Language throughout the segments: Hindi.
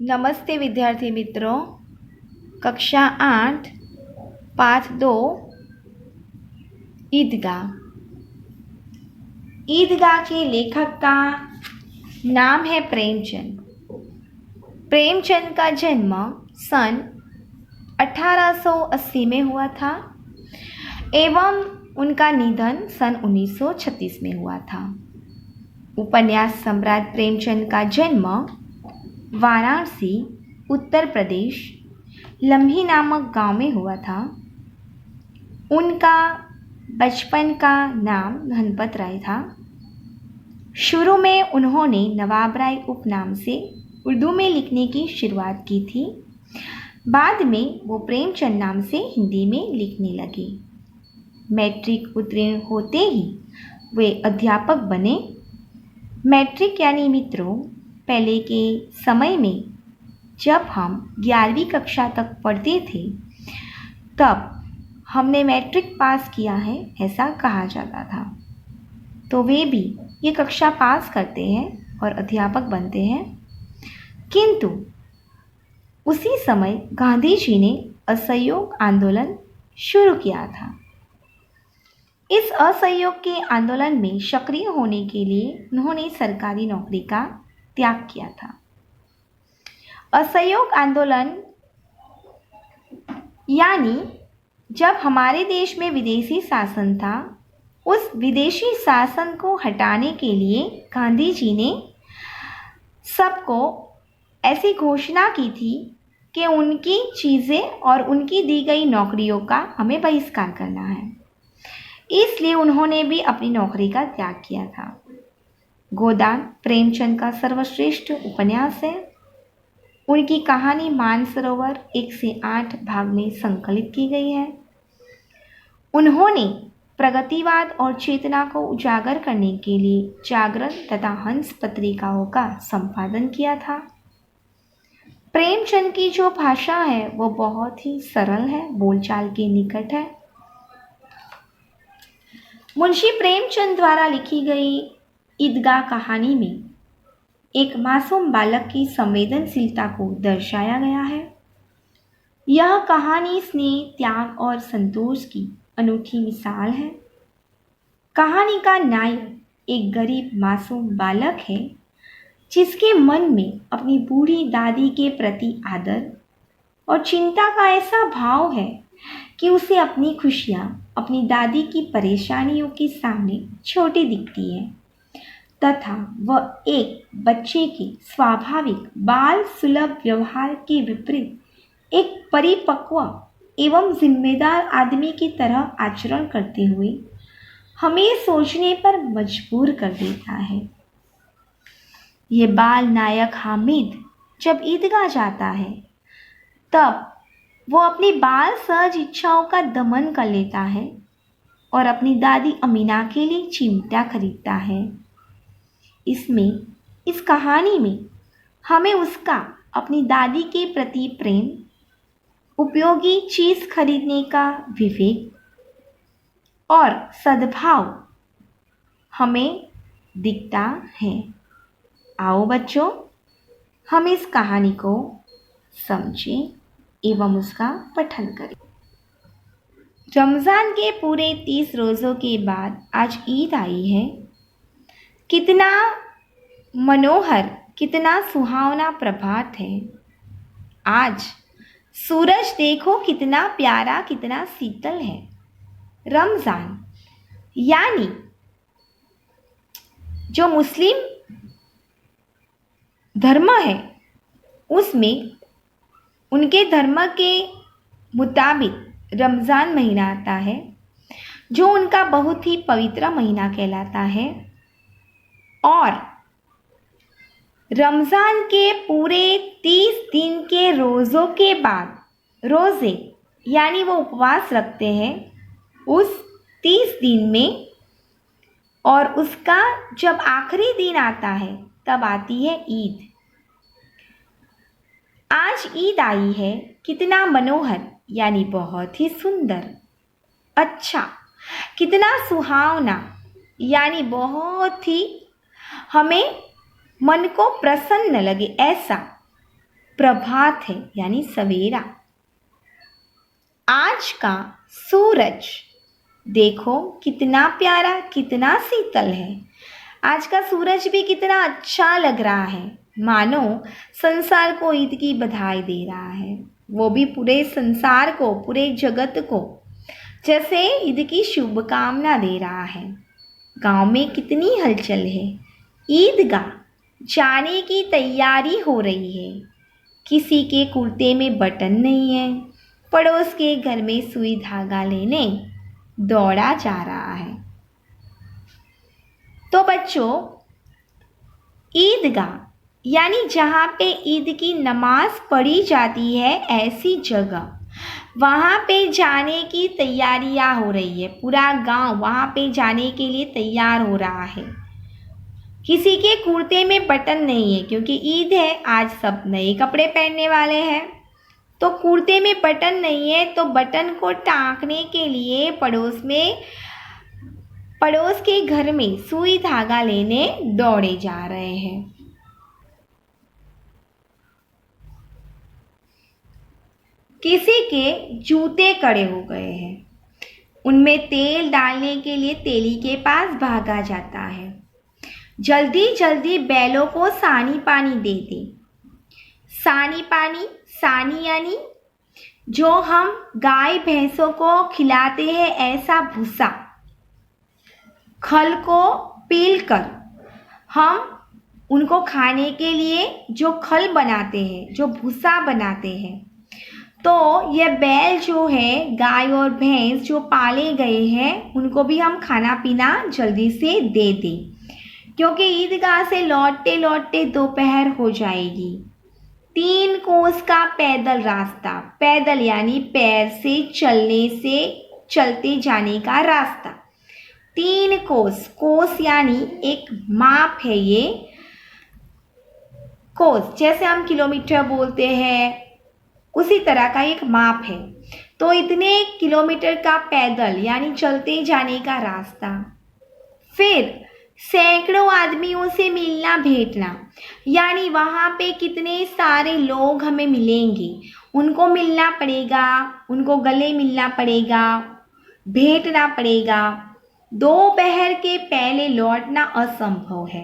नमस्ते विद्यार्थी मित्रों। कक्षा 8 पाठ 2 ईदगाह। ईदगाह के लेखक का नाम है प्रेमचंद। प्रेमचंद का जन्म सन 1880 में हुआ था एवं उनका निधन सन 1936 में हुआ था। उपन्यास सम्राट प्रेमचंद का जन्म वाराणसी, उत्तर प्रदेश, लम्ही नामक गांव में हुआ था। उनका बचपन का नाम धनपत राय था। शुरू में उन्होंने नवाब राय उपनाम से उर्दू में लिखने की शुरुआत की थी। बाद में वो प्रेमचंद नाम से हिंदी में लिखने लगे। मैट्रिक उत्तीर्ण होते ही वे अध्यापक बने। मैट्रिक यानी मित्रों, पहले के समय में जब हम 11वीं कक्षा तक पढ़ते थे तब हमने मैट्रिक पास किया है ऐसा कहा जाता था। तो वे भी ये कक्षा पास करते हैं और अध्यापक बनते हैं। किंतु उसी समय गांधी जी ने असहयोग आंदोलन शुरू किया था। इस असहयोग के आंदोलन में सक्रिय होने के लिए उन्होंने सरकारी नौकरी का त्याग किया था। असहयोग आंदोलन यानी जब हमारे देश में विदेशी शासन था, उस विदेशी शासन को हटाने के लिए गांधी जी ने सबको ऐसी घोषणा की थी कि उनकी चीज़ें और उनकी दी गई नौकरियों का हमें बहिष्कार करना है। इसलिए उन्होंने भी अपनी नौकरी का त्याग किया था। गोदान प्रेमचंद का सर्वश्रेष्ठ उपन्यास है। उनकी कहानी मानसरोवर 1 से 8 भाग में संकलित की गई है। उन्होंने प्रगतिवाद और चेतना को उजागर करने के लिए जागरण तथा हंस पत्रिकाओं का संपादन किया था। प्रेमचंद की जो भाषा है वो बहुत ही सरल है, बोलचाल के निकट है। मुंशी प्रेमचंद द्वारा लिखी गई ईदगाह कहानी में एक मासूम बालक की संवेदनशीलता को दर्शाया गया है। यह कहानी स्नेह, त्याग और संतोष की अनूठी मिसाल है। कहानी का नायक एक गरीब मासूम बालक है जिसके मन में अपनी बूढ़ी दादी के प्रति आदर और चिंता का ऐसा भाव है कि उसे अपनी खुशियाँ अपनी दादी की परेशानियों के सामने छोटी दिखती है तथा वह एक बच्चे के स्वाभाविक बाल सुलभ व्यवहार के विपरीत एक परिपक्व एवं जिम्मेदार आदमी की तरह आचरण करते हुए हमें सोचने पर मजबूर कर देता है। ये बाल नायक हामिद जब ईदगाह जाता है तब वो अपनी बाल सहज इच्छाओं का दमन कर लेता है और अपनी दादी अमीना के लिए चिमटा खरीदता है। इस कहानी में हमें उसका अपनी दादी के प्रति प्रेम, उपयोगी चीज़ खरीदने का विवेक और सद्भाव हमें दिखता है। आओ बच्चों, हम इस कहानी को समझें एवं उसका पठन करें। रमज़ान के पूरे 30 रोज़ों के बाद आज ईद आई है। कितना मनोहर, कितना सुहावना प्रभात है। आज सूरज देखो कितना प्यारा, कितना शीतल है। रमज़ान यानी जो मुस्लिम धर्म है उसमें उनके धर्म के मुताबिक रमज़ान महीना आता है जो उनका बहुत ही पवित्र महीना कहलाता है। और रमज़ान के पूरे 30 दिन के रोज़ों के बाद रोज़े यानी वो उपवास रखते हैं उस 30 दिन में, और उसका जब आखिरी दिन आता है तब आती है ईद। आज ईद आई है। कितना मनोहर यानी बहुत ही सुंदर, अच्छा, कितना सुहावना यानी बहुत ही हमें मन को प्रसन्न लगे ऐसा। प्रभात है यानी सवेरा। आज का सूरज देखो कितना प्यारा, कितना शीतल है। आज का सूरज भी कितना अच्छा लग रहा है, मानो संसार को ईद की बधाई दे रहा है। वो भी पूरे संसार को, पूरे जगत को जैसे ईद की शुभकामना दे रहा है। गांव में कितनी हलचल है। ईदगाह जाने की तैयारी हो रही है। किसी के कुर्ते में बटन नहीं है, पड़ोस के घर में सुई धागा लेने दौड़ा जा रहा है। तो बच्चों, ईदगाह यानी जहाँ पे ईद की नमाज पढ़ी जाती है, ऐसी जगह वहाँ पे जाने की तैयारियाँ हो रही है। पूरा गांव वहाँ पे जाने के लिए तैयार हो रहा है। किसी के कुर्ते में बटन नहीं है क्योंकि ईद है, आज सब नए कपड़े पहनने वाले हैं। तो कुर्ते में बटन नहीं है, तो बटन को टाँकने के लिए पड़ोस के घर में सुई धागा लेने दौड़े जा रहे हैं। किसी के जूते कड़े हो गए हैं, उनमें तेल डालने के लिए तेली के पास भागा जाता है। जल्दी जल्दी बैलों को सानी पानी दे दे। सानी पानी, सानी यानी जो हम गाय भैंसों को खिलाते हैं, ऐसा भूसा। खल को पील कर हम उनको खाने के लिए जो खल बनाते हैं, जो भूसा बनाते हैं। तो ये बैल जो है, गाय और भैंस जो पाले गए हैं, उनको भी हम खाना पीना जल्दी से दे दें, क्योंकि ईदगाह से लौटते लौटते दोपहर हो जाएगी। 3 कोस का पैदल रास्ता, पैदल यानी पैर से चलते जाने का रास्ता। 3 कोस, कोस यानी एक माप है। ये कोस जैसे हम किलोमीटर बोलते हैं, उसी तरह का एक माप है। तो इतने किलोमीटर का पैदल यानी चलते जाने का रास्ता, फिर सैकड़ों आदमियों से मिलना भेंटना, यानी वहाँ पे कितने सारे लोग हमें मिलेंगे, उनको मिलना पड़ेगा, उनको गले मिलना पड़ेगा, भेंटना पड़ेगा। दोपहर के पहले लौटना असंभव है।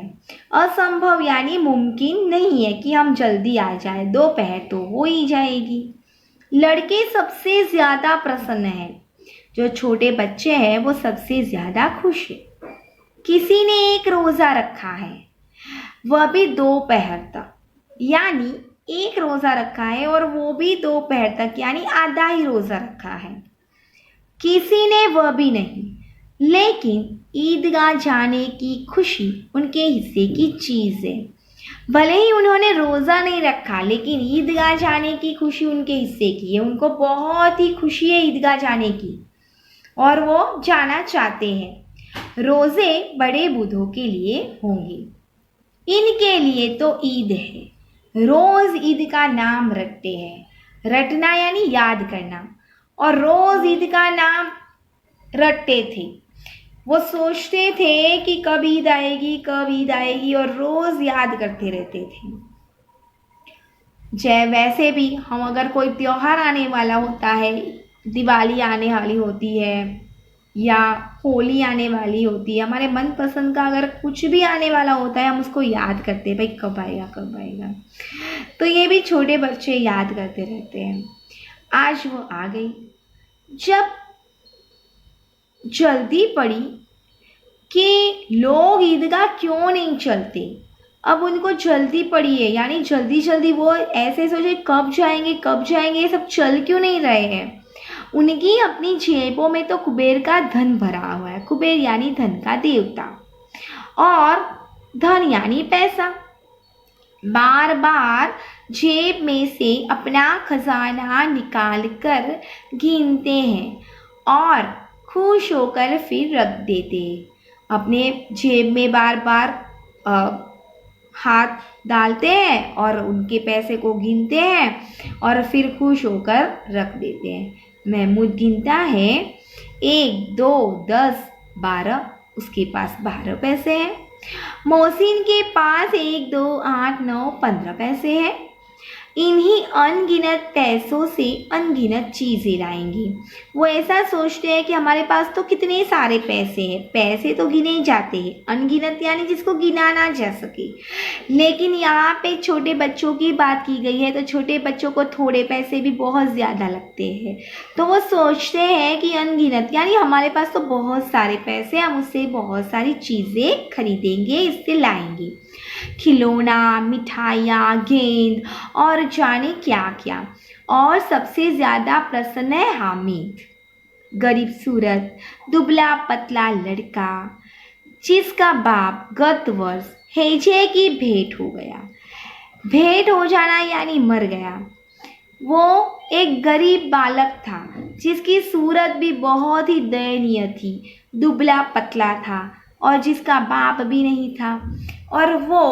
असंभव यानी मुमकिन नहीं है कि हम जल्दी आ जाए, दोपहर तो हो ही जाएगी। लड़के सबसे ज़्यादा प्रसन्न हैं, जो छोटे बच्चे हैं वो सबसे ज़्यादा खुश है। किसी ने एक रोज़ा रखा है, वह भी दोपहर तक, यानी एक रोज़ा रखा है और वो भी दोपहर तक, यानी आधा ही रोज़ा रखा है। किसी ने वह भी नहीं, लेकिन ईदगाह जाने की खुशी उनके हिस्से की चीज़ है। भले ही उन्होंने रोज़ा नहीं रखा, लेकिन ईदगाह जाने की खुशी उनके हिस्से की है। उनको बहुत ही खुशी है ईदगाह जाने की और वो जाना चाहते हैं। रोज़े बड़े बूढ़ों के लिए होंगे, इनके लिए तो ईद है। रोज़ ईद का नाम रटते हैं। रटना यानी याद करना, और रोज़ ईद का नाम रटते थे। वो सोचते थे कि कब ईद आएगी, कब ईद आएगी, और रोज़ याद करते रहते थे। वैसे भी हम अगर कोई त्यौहार आने वाला होता है, दिवाली आने वाली होती है या होली आने वाली होती है, हमारे मनपसंद का अगर कुछ भी आने वाला होता है, हम उसको याद करते हैं, भाई कब आएगा कब आएगा। तो ये भी छोटे बच्चे याद करते रहते हैं। आज वो आ गई। जब जल्दी पड़ी कि लोग ईदगाह क्यों नहीं चलते, अब उनको जल्दी पड़ी है, यानी जल्दी जल्दी वो ऐसे सोचे कब जाएंगे कब जाएंगे, ये सब चल क्यों नहीं रहे हैं। उनकी अपनी जेबों में तो कुबेर का धन भरा हुआ है। कुबेर यानी धन का देवता, और धन यानी पैसा। बार बार जेब में से अपना खजाना निकाल कर गिनते हैं और खुश होकर फिर रख देते हैं। अपने जेब में बार बार हाथ डालते हैं और उनके पैसे को गिनते हैं और फिर खुश होकर रख देते हैं। महमूद गिनता है 1, 2, 10, 12, उसके पास 12 पैसे हैं। मोहसिन के पास 1, 2, 8, 9, 15 पैसे हैं। इन्हीं अनगिनत पैसों से अनगिनत चीज़ें लाएंगे। वो ऐसा सोचते हैं कि हमारे पास तो कितने सारे पैसे हैं, पैसे तो गिने ही जाते हैं, अनगिनत यानी जिसको गिना ना जा सके। लेकिन यहाँ पे छोटे बच्चों की बात की गई है, तो छोटे बच्चों को थोड़े पैसे भी बहुत ज़्यादा लगते हैं, तो वो सोचते हैं कि अनगिनत यानी हमारे पास तो बहुत सारे पैसे, हम उससे बहुत सारी चीज़ें खरीदेंगे, इससे लाएंगे, खिलौना, मिठाइयाँ, गेंद और जाने क्या क्या। और सबसे ज़्यादा प्रसन्न है हामिद, गरीब सूरत दुबला पतला लड़का, जिसका बाप गत वर्ष हेजे की भेंट हो गया। भेंट हो जाना यानी मर गया। वो एक गरीब बालक था जिसकी सूरत भी बहुत ही दयनीय थी, दुबला पतला था और जिसका बाप भी नहीं था। और वो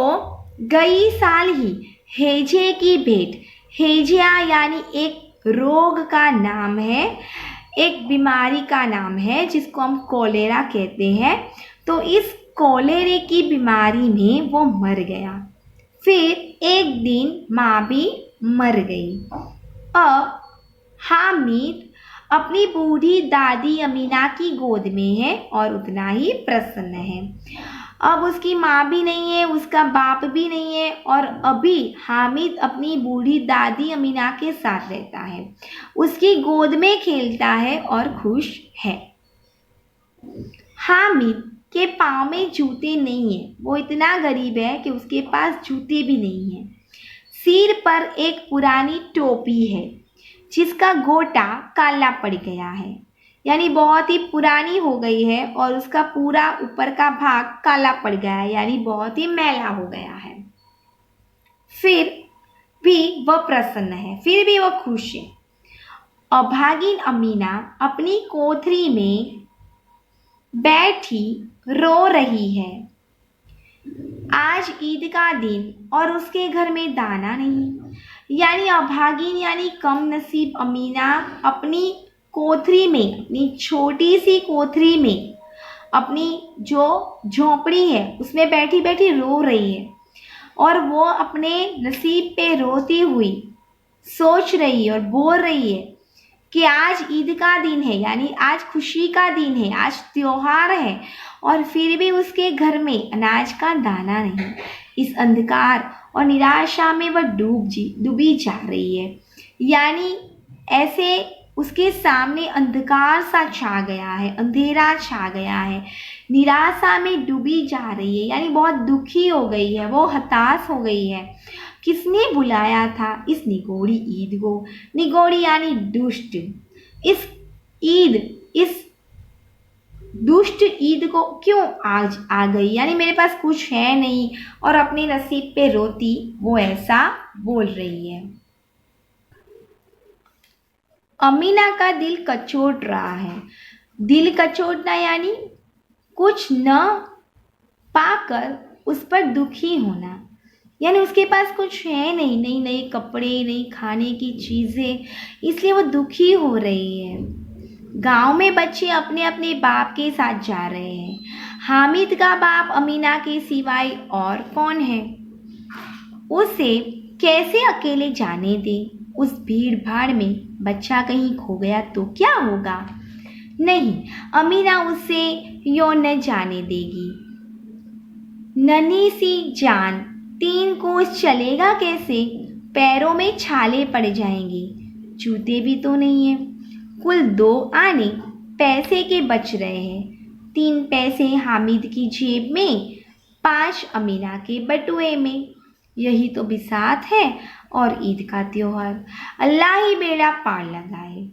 गई साल ही हेजे की भेंट, हेजिया यानी एक रोग का नाम है, एक बीमारी का नाम है जिसको हम कोलेरा कहते हैं। तो इस कोलेरे की बीमारी में वो मर गया। फिर एक दिन माँ भी मर गई। अब हामिद अपनी बूढ़ी दादी अमीना की गोद में है और उतना ही प्रसन्न है। अब उसकी माँ भी नहीं है, उसका बाप भी नहीं है, और अभी हामिद अपनी बूढ़ी दादी अमीना के साथ रहता है, उसकी गोद में खेलता है और खुश है। हामिद के पाँव में जूते नहीं है, वो इतना गरीब है कि उसके पास जूते भी नहीं है। सिर पर एक पुरानी टोपी है जिसका गोटा काला पड़ गया है, यानी बहुत ही पुरानी हो गई है और उसका पूरा ऊपर का भाग काला पड़ गया है, यानी बहुत ही मैला हो गया है। फिर भी वह प्रसन्न है, फिर भी वह खुश है। अभागिन अमीना अपनी कोठरी में बैठी रो रही है। आज ईद का दिन और उसके घर में दाना नहीं, यानी अभागिन यानी कम नसीब अमीना अपनी कोठरी में, अपनी छोटी सी कोठरी में, अपनी जो झोंपड़ी है उसमें बैठी बैठी रो रही है। और वो अपने नसीब पे रोती हुई सोच रही है और बोल रही है कि आज ईद का दिन है, यानी आज खुशी का दिन है, आज त्योहार है, और फिर भी उसके घर में अनाज का दाना नहीं। इस अंधकार और निराशा में वह डूबी जा रही है, यानी ऐसे उसके सामने अंधकार सा छा गया है, अंधेरा छा गया है, निराशा में डूबी जा रही है, यानी बहुत दुखी हो गई है, वो हताश हो गई है। किसने बुलाया था इस निगोड़ी ईद को? निगोड़ी यानी दुष्ट। इस दुष्ट ईद को क्यों आज आ गई, यानी मेरे पास कुछ है नहीं और अपने नसीब पे रोती वो ऐसा बोल रही है। अमीना का दिल कचोट रहा है। दिल कचोटना यानी कुछ न पाकर उस पर दुखी होना, यानी उसके पास कुछ है नहीं, नई नई कपड़े, नई खाने की चीज़ें, इसलिए वो दुखी हो रही है। गांव में बच्चे अपने अपने बाप के साथ जा रहे हैं। हामिद का बाप अमीना के सिवाय और कौन है? उसे कैसे अकेले जाने दे? उस भीड़ भाड़ में बच्चा कहीं खो गया तो क्या होगा? नहीं, अमीना उसे यूं न जाने देगी। नन्ही सी जान 3 कोस चलेगा कैसे? पैरों में छाले पड़ जाएंगे, जूते भी तो नहीं है। कुल 2 आने पैसे के बच रहे हैं, 3 पैसे हामिद की जेब में, 5 अमीना के बटुए में। यही तो बिसात है और ईद का त्योहार, अल्लाह ही बेड़ा पार लगाए।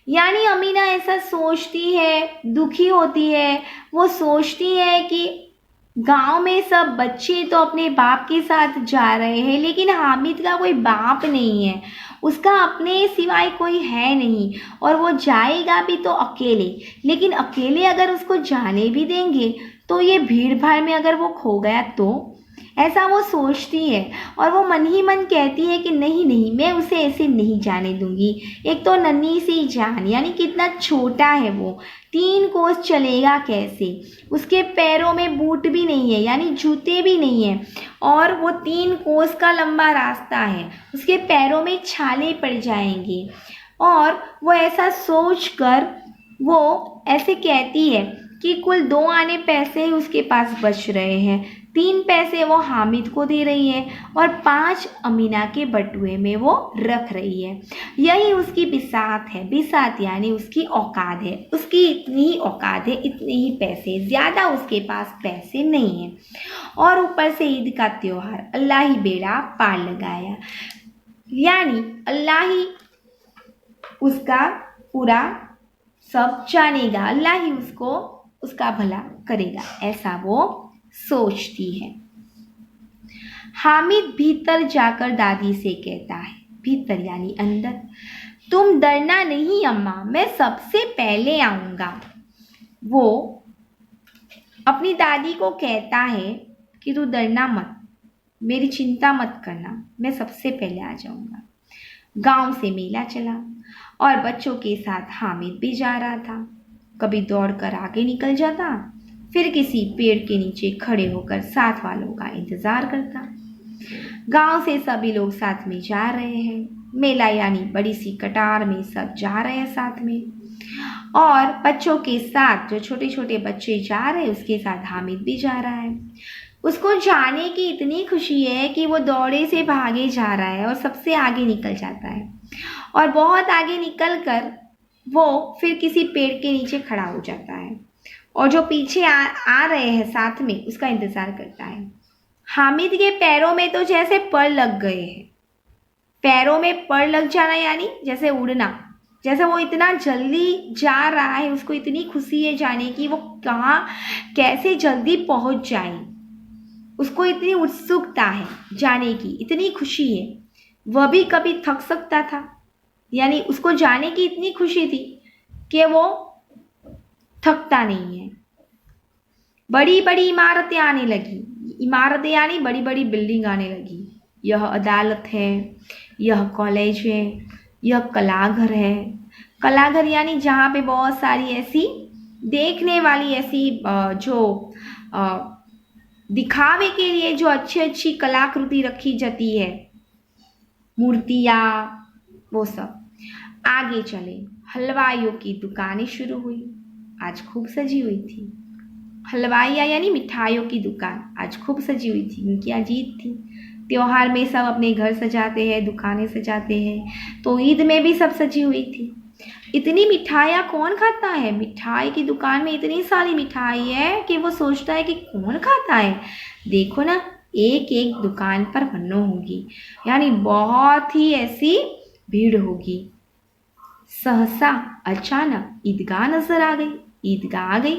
यानी अमीना ऐसा सोचती है, दुखी होती है। वो सोचती है कि गांव में सब बच्चे तो अपने बाप के साथ जा रहे हैं, लेकिन हामिद का कोई बाप नहीं है, उसका अपने सिवाय कोई है नहीं, और वो जाएगा भी तो अकेले। लेकिन अकेले अगर उसको जाने भी देंगे तो ये भीड़ भाड़ में अगर वो खो गया तो, ऐसा वो सोचती है और वो मन ही मन कहती है कि नहीं नहीं, मैं उसे ऐसे नहीं जाने दूंगी। एक तो नन्ही सी जान, यानी कितना छोटा है वो, 3 कोस चलेगा कैसे, उसके पैरों में बूट भी नहीं है यानी जूते भी नहीं है, और वो 3 कोस का लंबा रास्ता है, उसके पैरों में छाले पड़ जाएंगे। और वो ऐसा सोचकर वो ऐसे कहती है कि कुल 2 आने पैसे ही उसके पास बच रहे हैं, 3 पैसे वो हामिद को दे रही है और 5 अमीना के बटुए में वो रख रही है। यही उसकी बिसात है। बिसात यानी उसकी औकात है, उसकी इतनी ही औकात है, इतने ही पैसे, ज़्यादा उसके पास पैसे नहीं हैं। और ऊपर से ईद का त्योहार, अल्लाह ही बेड़ा पार लगाया, यानी अल्लाह ही उसका पूरा सब जानेगा, अल्लाह ही उसको उसका भला करेगा, ऐसा वो सोचती है। हामिद भीतर जाकर दादी से कहता है, भीतर यानी अंदर, तुम डरना नहीं अम्मा, मैं सबसे पहले आऊँगा। वो अपनी दादी को कहता है कि तू डरना मत, मेरी चिंता मत करना, मैं सबसे पहले आ जाऊँगा। गांव से मेला चला और बच्चों के साथ हामिद भी जा रहा था। कभी दौड़कर आगे निकल जाता, फिर किसी पेड़ के नीचे खड़े होकर साथ वालों का इंतजार करता। गांव से सभी लोग साथ में जा रहे हैं, मेला यानी बड़ी सी कतार में सब जा रहे हैं साथ में, और बच्चों के साथ जो छोटे छोटे बच्चे जा रहे हैं उसके साथ हामिद भी जा रहा है। उसको जाने की इतनी खुशी है कि वो दौड़े से भागे जा रहा है और सबसे आगे निकल जाता है, और बहुत आगे निकल कर वो फिर किसी पेड़ के नीचे खड़ा हो जाता है और जो पीछे आ रहे हैं साथ में उसका इंतज़ार करता है। हामिद के पैरों में तो जैसे पर लग गए हैं। पैरों में पर लग जाना यानी जैसे उड़ना, जैसे वो इतना जल्दी जा रहा है, उसको इतनी खुशी है जाने की, वो कहाँ कैसे जल्दी पहुँच जाए, उसको इतनी उत्सुकता है जाने की, इतनी खुशी है। वह भी कभी थक सकता था, यानी उसको जाने की इतनी खुशी थी कि वो थकता नहीं है। बड़ी बड़ी इमारतें आने लगी, इमारतें यानी बड़ी बड़ी बिल्डिंग आने लगी। यह अदालत है, यह कॉलेज है, यह कलाघर है। कलाघर यानी जहाँ पे बहुत सारी ऐसी देखने वाली ऐसी जो दिखावे के लिए जो अच्छी अच्छी कलाकृति रखी जाती है, मूर्तियाँ, वो सब। आगे चले, हलवाइयों की दुकानें शुरू हुई, आज खूब सजी हुई थी। हलवाइयाँ यानी मिठाइयों की दुकान आज खूब सजी हुई थी, उनकी आज ईद थी। त्योहार में सब अपने घर सजाते हैं, दुकानें सजाते हैं, तो ईद में भी सब सजी हुई थी। इतनी मिठाइयाँ कौन खाता है, मिठाई की दुकान में इतनी सारी मिठाई है कि वो सोचता है कि कौन खाता है। देखो ना, एक एक दुकान पर पन्नों होगी, यानी बहुत ही ऐसी भीड़ होगी। सहसा अचानक ईदगाह नजर आ गई। ईदगाह आ गई,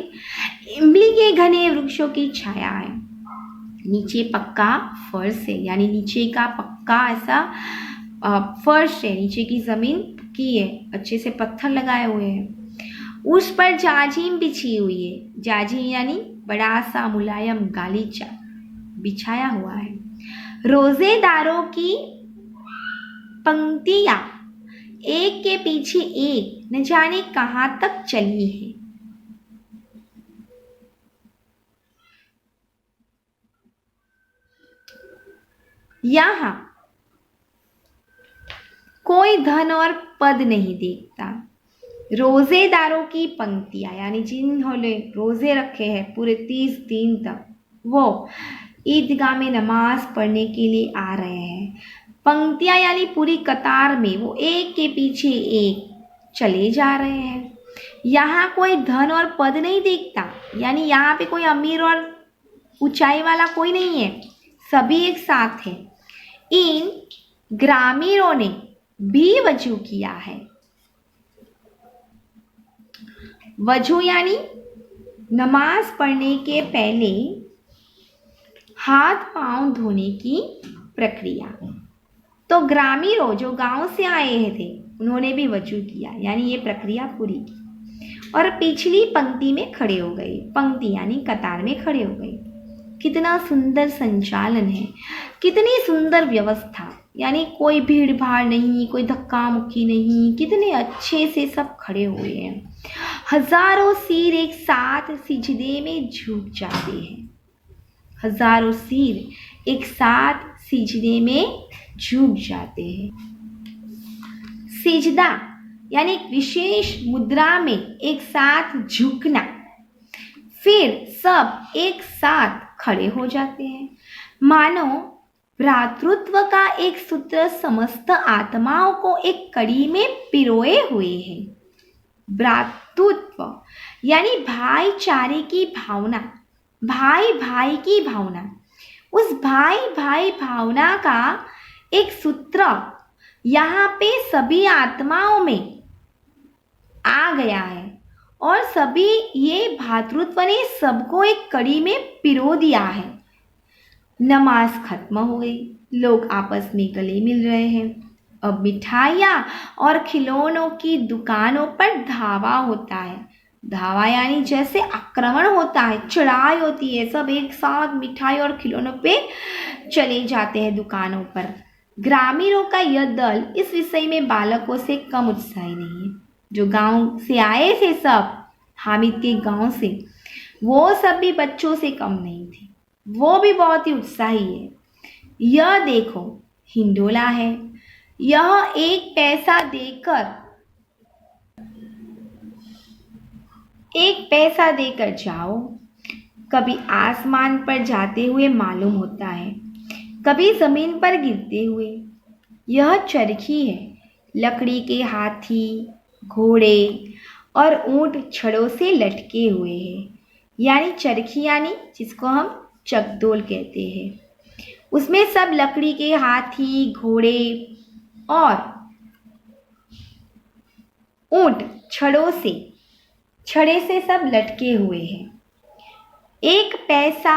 इमली के घने वृक्षों की छाया है, नीचे पक्का फर्श है, यानी नीचे का पक्का ऐसा फर्श है, नीचे की जमीन पक्की है, अच्छे से पत्थर लगाए हुए हैं। उस पर जाजिम बिछी हुई है। जाजिम यानी बड़ा सा मुलायम गालीचा बिछाया हुआ है। रोजेदारों की पंक्तियां एक के पीछे एक न जाने कहां तक चली है। यहां कोई धन और पद नहीं देखता। रोजेदारों की पंक्तियां यानी जिन्होंने रोजे रखे हैं पूरे 30 दिन तक, वो ईदगाह में नमाज पढ़ने के लिए आ रहे हैं। पंक्तियां यानी पूरी कतार में वो एक के पीछे एक चले जा रहे हैं। यहाँ कोई धन और पद नहीं देखता, यानी यहाँ पे कोई अमीर और ऊंचाई वाला कोई नहीं है, सभी एक साथ हैं। इन ग्रामीणों ने भी वजू किया है। वजू यानी नमाज पढ़ने के पहले हाथ पांव धोने की प्रक्रिया। तो ग्रामीणों जो गांव से आए थे उन्होंने भी वजू किया, यानी ये प्रक्रिया पूरी की, और पिछली पंक्ति में खड़े हो गए। पंक्ति यानी कतार में खड़े हो गए। कितना सुंदर संचालन है, कितनी सुंदर व्यवस्था, यानी कोई भीड़ भाड़ नहीं, कोई धक्का मुक्की नहीं, कितने अच्छे से सब खड़े हुए हैं। हजारों सिर एक साथ सिजदे में झुक जाते हैं। हजारों सिर एक साथ सिजदे में झुक जाते हैं। सिजदा यानी एक विशेष मुद्रा में एक साथ झुकना। फिर सब एक साथ खड़े हो जाते हैं, मानो भ्रातृत्व का एक सूत्र समस्त आत्माओं को एक कड़ी में पिरोए हुए है। भ्रातृत्व यानी भाईचारे की भावना, भाई भाई की भावना। उस भाई भाई भावना का एक सूत्र यहाँ पे सभी आत्माओं में आ गया है और सभी ये भ्रातृत्व ने सबको एक कड़ी में पिरो दिया है। नमाज खत्म हो गई, लोग आपस में गले मिल रहे हैं। अब मिठाइयाँ और खिलौनों की दुकानों पर धावा होता है। धावा यानी जैसे आक्रमण होता है, चढ़ाई होती है, सब एक साथ मिठाई और खिलौनों पे चले जाते हैं दुकानों पर। ग्रामीणों का यह दल इस विषय में बालकों से कम उत्साही नहीं है। जो गांव से आए थे सब, हामिद के गांव से, वो सब भी बच्चों से कम नहीं थे, वो भी बहुत ही उत्साही है। यह देखो हिंडोला है, यह एक पैसा देकर जाओ। कभी आसमान पर जाते हुए मालूम होता है, कभी जमीन पर गिरते हुए। यह चरखी है, लकड़ी के हाथी, घोड़े और ऊंट छड़ों से लटके हुए हैं। यानी चरखी यानी जिसको हम चकदोल कहते हैं, उसमें सब लकड़ी के हाथी, घोड़े और ऊंट छड़े से सब लटके हुए हैं। एक पैसा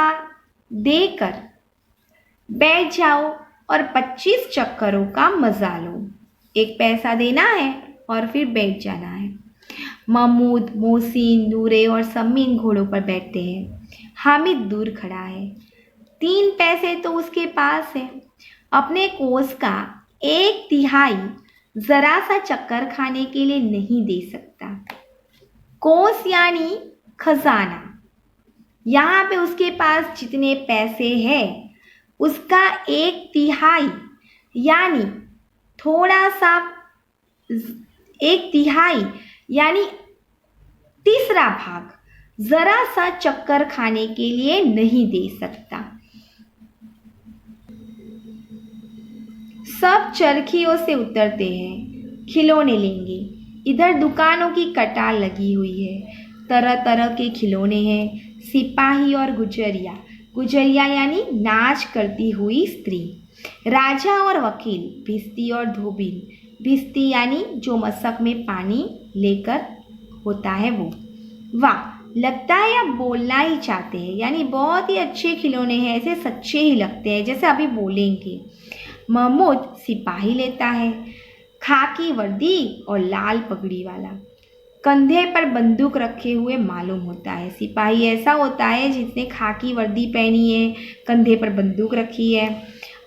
देकर बैठ जाओ और 25 चक्करों का मजा लो। एक पैसा देना है और फिर बैठ जाना है। महमूद, मोहसिन, नूरे और सम्मीन घोड़ों पर बैठते हैं। हामिद दूर खड़ा है। 3 पैसे तो उसके पास है। अपने कोस का 1/3 जरा सा चक्कर खाने के लिए नहीं दे सकता। कोस यानी खजाना। यहाँ पे उसके पास जितने पैसे हैं उसका 1/3 यानी थोड़ा सा 1/3 यानी तीसरा भाग जरा सा चक्कर खाने के लिए नहीं दे सकता। सब चरखियों से उतरते हैं, खिलौने लेंगे। इधर दुकानों की कतार लगी हुई है, तरह तरह के खिलौने हैं। सिपाही और गुजरिया यानी नाच करती हुई स्त्री। राजा और वकील, भिस्ती और धोबिन। भिस्ती यानी जो मशक में पानी लेकर होता है वो। वाह, लगता है आप बोलना ही चाहते हैं, यानी बहुत ही अच्छे खिलौने हैं, ऐसे सच्चे ही लगते हैं जैसे अभी बोलेंगे। महमूद सिपाही लेता है, खाकी वर्दी और लाल पगड़ी वाला, कंधे पर बंदूक रखे हुए मालूम होता है। सिपाही ऐसा होता है जिसने खाकी वर्दी पहनी है, कंधे पर बंदूक रखी है।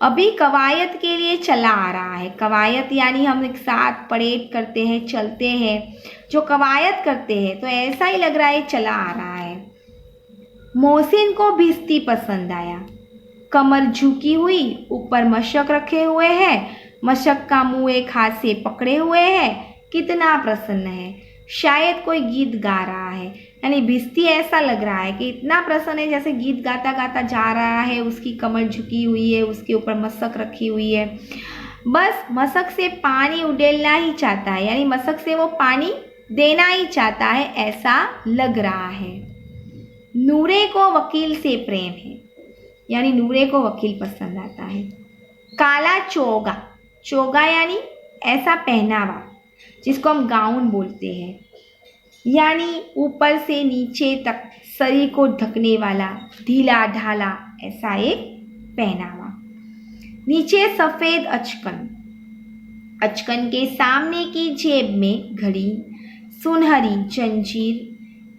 अभी कवायद के लिए चला आ रहा है। कवायद यानी हम एक साथ परेड करते हैं, चलते हैं, जो कवायद करते हैं, तो ऐसा ही लग रहा है चला आ रहा है। मोहसिन को भिस्ती पसंद आया। कमर झुकी हुई, ऊपर मशक रखे हुए हैं, मशक का मुंह एक हाथ से पकड़े हुए है। कितना प्रसन्न है, शायद कोई गीत गा रहा है। यानी भिस्ती ऐसा लग रहा है कि इतना प्रसन्न है जैसे गीत गाता गाता जा रहा है। उसकी कमर झुकी हुई है, उसके ऊपर मशक रखी हुई है, बस मशक से पानी उड़ेलना ही चाहता है, यानी मशक से वो पानी देना ही चाहता है, ऐसा लग रहा है। नूरे को वकील से प्रेम है, यानी नूरे को वकील पसंद आता है। काला चोगा यानी ऐसा पहनावा जिसको हम गाउन बोलते हैं, यानी ऊपर से नीचे तक शरीर को ढकने वाला ढीला ढाला ऐसा एक पहनावा। नीचे सफ़ेद अचकन के सामने की जेब में घड़ी, सुनहरी जंजीर,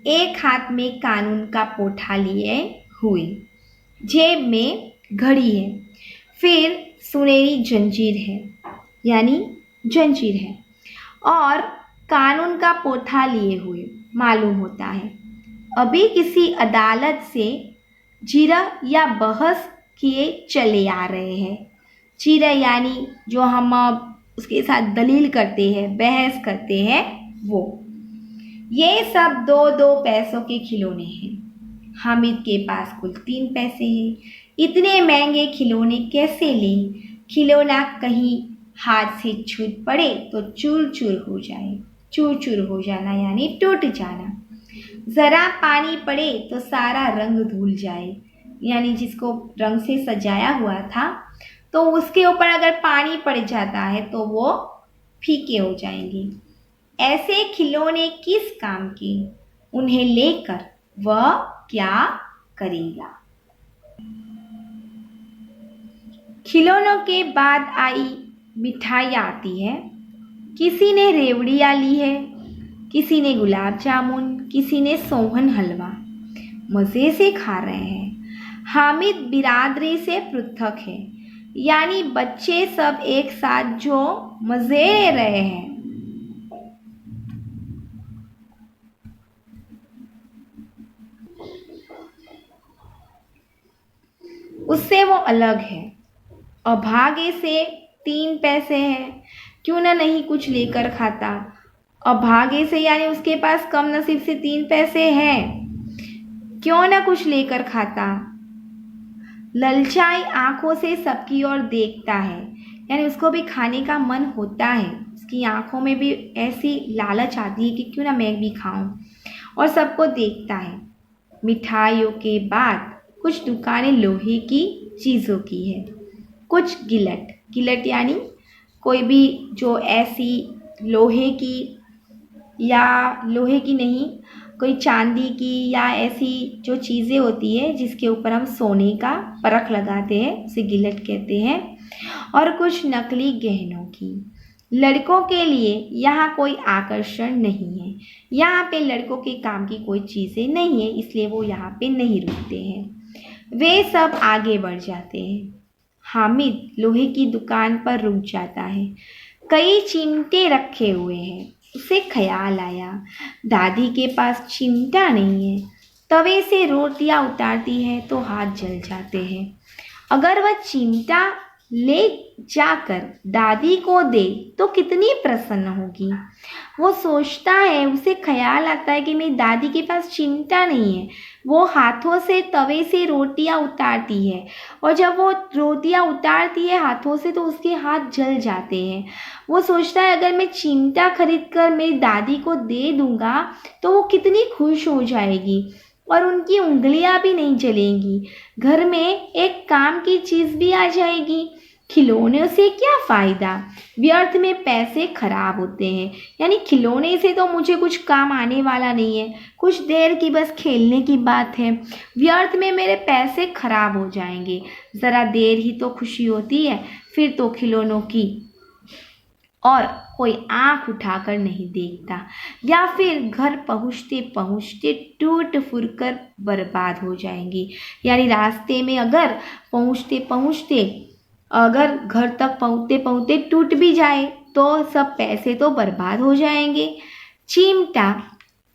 एक हाथ में कानून का पोठा लिए हुए। जेब में घड़ी है, फिर सुनहरी जंजीर है यानी जंजीर है, और कानून का पोथा लिए हुए मालूम होता है। अभी किसी अदालत से जिरह या बहस किए चले आ रहे हैं। जिरह यानी जो हम उसके साथ दलील करते हैं, बहस करते हैं, वो। ये सब 2-2 पैसों के खिलौने हैं। हामिद के पास कुल 3 पैसे हैं। इतने महंगे खिलौने कैसे लें? खिलौना कहीं हाथ से छूट पड़े तो चूर चूर हो जाए। चूर चूर हो जाना यानी टूट जाना। ज़रा पानी पड़े तो सारा रंग धुल जाए, यानी जिसको रंग से सजाया हुआ था तो उसके ऊपर अगर पानी पड़ जाता है तो वो फीके हो जाएंगे। ऐसे खिलौने किस काम के? उन्हें लेकर वह क्या करेगा? खिलौनों के बाद आई मिठाई आती है। किसी ने रेवड़ियाँ ली है, किसी ने गुलाब जामुन, किसी ने सोहन हलवा। मज़े से खा रहे हैं। हामिद बिरादरी से पृथक है, यानी बच्चे सब एक साथ जो मज़े ले रहे हैं। उससे वो अलग है। अभागे से 3 पैसे हैं, क्यों ना नहीं कुछ लेकर खाता। अभागे से यानी उसके पास कम नसीब से 3 पैसे हैं, क्यों ना कुछ लेकर खाता। ललचाई आंखों से सबकी ओर देखता है, यानी उसको भी खाने का मन होता है। उसकी आंखों में भी ऐसी लालच आती है कि क्यों ना मैं भी खाऊं, और सबको देखता है। मिठाइयों के बाद कुछ दुकानें लोहे की चीज़ों की है, कुछ गिलट यानी कोई भी जो ऐसी लोहे की या लोहे की नहीं, कोई चांदी की या ऐसी जो चीज़ें होती है जिसके ऊपर हम सोने का परख लगाते हैं, उसे गिलट कहते हैं। और कुछ नकली गहनों की। लड़कों के लिए यहाँ कोई आकर्षण नहीं है। यहाँ पे लड़कों के काम की कोई चीज़ें नहीं है, इसलिए वो यहाँ पे नहीं रुकते हैं। वे सब आगे बढ़ जाते हैं। हामिद लोहे की दुकान पर रुक जाता है। कई चिमटे रखे हुए हैं। उसे ख्याल आया, दादी के पास चिमटा नहीं है। तवे से रोटियां उतारती है तो हाथ जल जाते हैं। अगर वह चिमटा ले जाकर दादी को दे तो कितनी प्रसन्न होगी। वो सोचता है, उसे ख्याल आता है कि मेरी दादी के पास चिमटा नहीं है। वो हाथों से तवे से रोटियां उतारती है, और जब वो रोटियां उतारती है हाथों से तो उसके हाथ जल जाते हैं। वो सोचता है अगर मैं चिमटा खरीद कर मेरी दादी को दे दूंगा तो वो कितनी खुश हो जाएगी और उनकी उंगलियां भी नहीं जलेंगी। घर में एक काम की चीज़ भी आ जाएगी। खिलौनों से क्या फ़ायदा? व्यर्थ में पैसे खराब होते हैं, यानी खिलौने से तो मुझे कुछ काम आने वाला नहीं है, कुछ देर की बस खेलने की बात है। व्यर्थ में मेरे पैसे खराब हो जाएंगे। ज़रा देर ही तो खुशी होती है, फिर तो खिलौनों की और कोई आंख उठाकर नहीं देखता, या फिर घर पहुँचते पहुँचते टूट फूट कर बर्बाद हो जाएंगी। यानी रास्ते में अगर पहुँचते पहुँचते अगर घर तक पहुँचते पहुँचते टूट भी जाए तो सब पैसे तो बर्बाद हो जाएंगे। चिमटा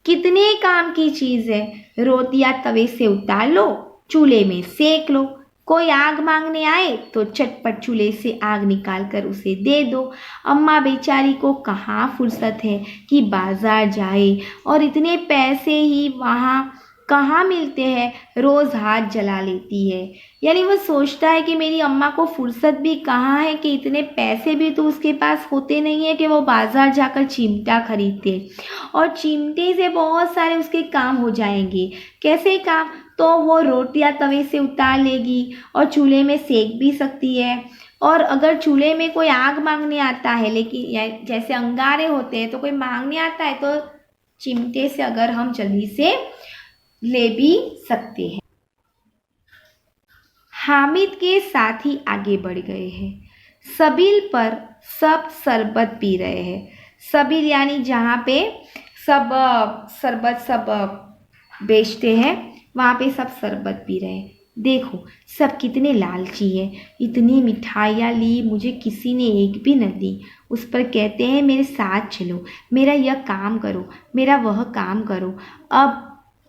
कितने काम की चीज़ है। रोटियां तवे से उतार लो, चूल्हे में सेक लो। कोई आग मांगने आए तो चटपट चूल्हे से आग निकाल कर उसे दे दो। अम्मा बेचारी को कहाँ फुर्सत है कि बाज़ार जाए, और इतने पैसे ही वहाँ कहाँ मिलते हैं, रोज़ हाथ जला लेती है। यानी वो सोचता है कि मेरी अम्मा को फुर्सत भी कहाँ है कि इतने पैसे भी तो उसके पास होते नहीं है कि वो बाज़ार जाकर चिमटा खरीदते, और चिमटे से बहुत सारे उसके काम हो जाएंगे। कैसे काम? तो वो रोटियां तवे से उतार लेगी और चूल्हे में सेक भी सकती है। और अगर चूल्हे में कोई आग मांगने आता है, लेकिन जैसे अंगारे होते हैं तो कोई मांगने आता है तो चिमटे से अगर हम जल्दी से ले भी सकते हैं। हामिद के साथी आगे बढ़ गए हैं। सबील पर सब शरबत पी रहे हैं। सबील यानी जहाँ पे सब शरबत सब बेचते हैं, वहाँ पे सब शरबत पी रहे हैं। देखो सब कितने लालची है, इतनी मिठाइयाँ ली, मुझे किसी ने एक भी न दी। उस पर कहते हैं मेरे साथ चलो, मेरा यह काम करो, मेरा वह काम करो। अब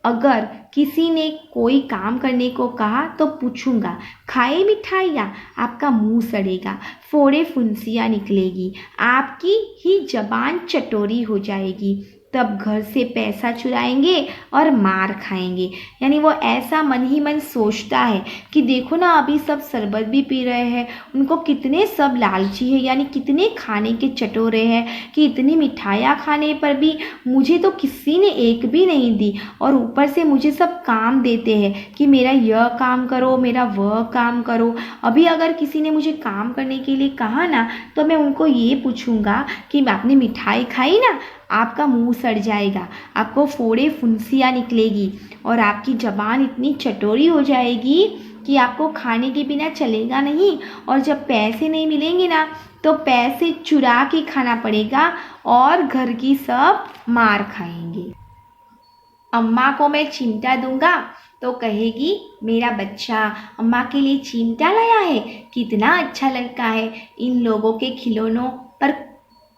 अगर किसी ने कोई काम करने को कहा तो पूछूंगा, खाए मिठाइयाँ? आपका मुंह सड़ेगा, फोड़े फुंसियाँ निकलेगी, आपकी ही जबान चटोरी हो जाएगी, तब घर से पैसा चुराएंगे और मार खाएंगे। यानी वो ऐसा मन ही मन सोचता है कि देखो ना, अभी सब शरबत भी पी रहे हैं, उनको कितने सब लालची है, यानी कितने खाने के चटोरे हैं कि इतनी मिठाइयाँ खाने पर भी मुझे तो किसी ने एक भी नहीं दी, और ऊपर से मुझे सब काम देते हैं कि मेरा यह काम करो, मेरा वह काम करो। अभी अगर किसी ने मुझे काम करने के लिए कहा ना, तो मैं उनको ये पूछूंगा कि आपने मिठाई खाई ना, आपका मुंह सड़ जाएगा, आपको फोड़े फुंसियाँ निकलेगी और आपकी जबान इतनी चटोरी हो जाएगी कि आपको खाने के बिना चलेगा नहीं, और जब पैसे नहीं मिलेंगे ना, तो पैसे चुरा के खाना पड़ेगा और घर की सब मार खाएंगे। अम्मा को मैं चिमटा दूंगा तो कहेगी, मेरा बच्चा अम्मा के लिए चिमटा लाया है, कितना अच्छा लड़का है। इन लोगों के खिलौनों पर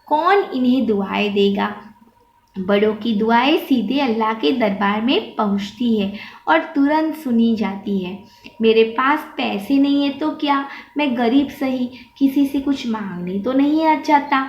कौन इन्हें दुआएं देगा? बड़ों की दुआएं सीधे अल्लाह के दरबार में पहुंचती है और तुरंत सुनी जाती है। मेरे पास पैसे नहीं है तो क्या, मैं गरीब सही, किसी से कुछ मांगने तो नहीं आ जाता।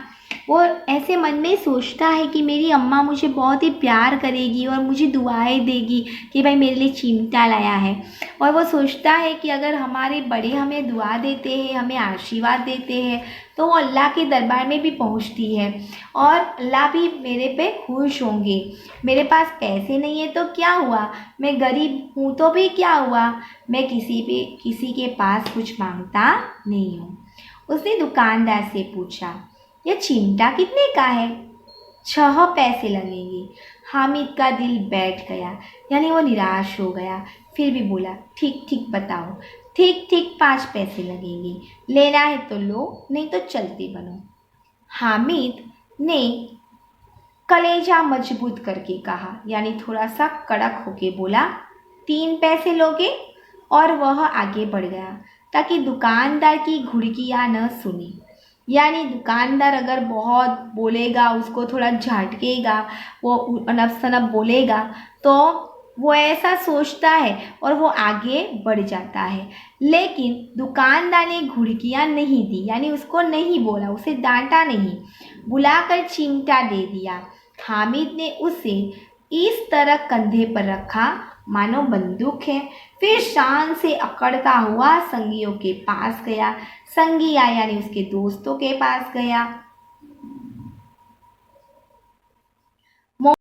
वो ऐसे मन में सोचता है कि मेरी अम्मा मुझे बहुत ही प्यार करेगी और मुझे दुआएं देगी कि भाई मेरे लिए चिमटा लाया है। और वो सोचता है कि अगर हमारे बड़े हमें दुआ देते हैं, हमें आशीर्वाद देते हैं, तो वो अल्लाह के दरबार में भी पहुंचती है और अल्लाह भी मेरे पे खुश होंगे। मेरे पास पैसे नहीं है तो क्या हुआ, मैं गरीब हूँ तो भी क्या हुआ, मैं किसी के पास कुछ मांगता नहीं हूँ। उसने दुकानदार से पूछा, यह चिमटा कितने का है? 6 पैसे लगेंगे। हामिद का दिल बैठ गया, यानी वो निराश हो गया। फिर भी बोला, ठीक ठीक बताओ। ठीक ठीक 5 पैसे लगेंगे, लेना है तो लो, नहीं तो चलते बनो। हामिद ने कलेजा मजबूत करके कहा, यानी थोड़ा सा कड़क होके बोला, 3 पैसे लोगे? और वह आगे बढ़ गया ताकि दुकानदार की घुड़कियाँ न सुने। यानी दुकानदार अगर बहुत बोलेगा, उसको थोड़ा झटकेगा, वो अनप शनप बोलेगा, तो वो ऐसा सोचता है और वो आगे बढ़ जाता है। लेकिन दुकानदार ने घुड़कियाँ नहीं दी, यानी उसको नहीं बोला, उसे डांटा नहीं, बुलाकर चिमटा दे दिया। हामिद ने उसे इस तरह कंधे पर रखा मानो बंदूक है। फिर शान से अकड़ता हुआ संगियों के पास गया। संगी आया यानी उसके दोस्तों के पास गया।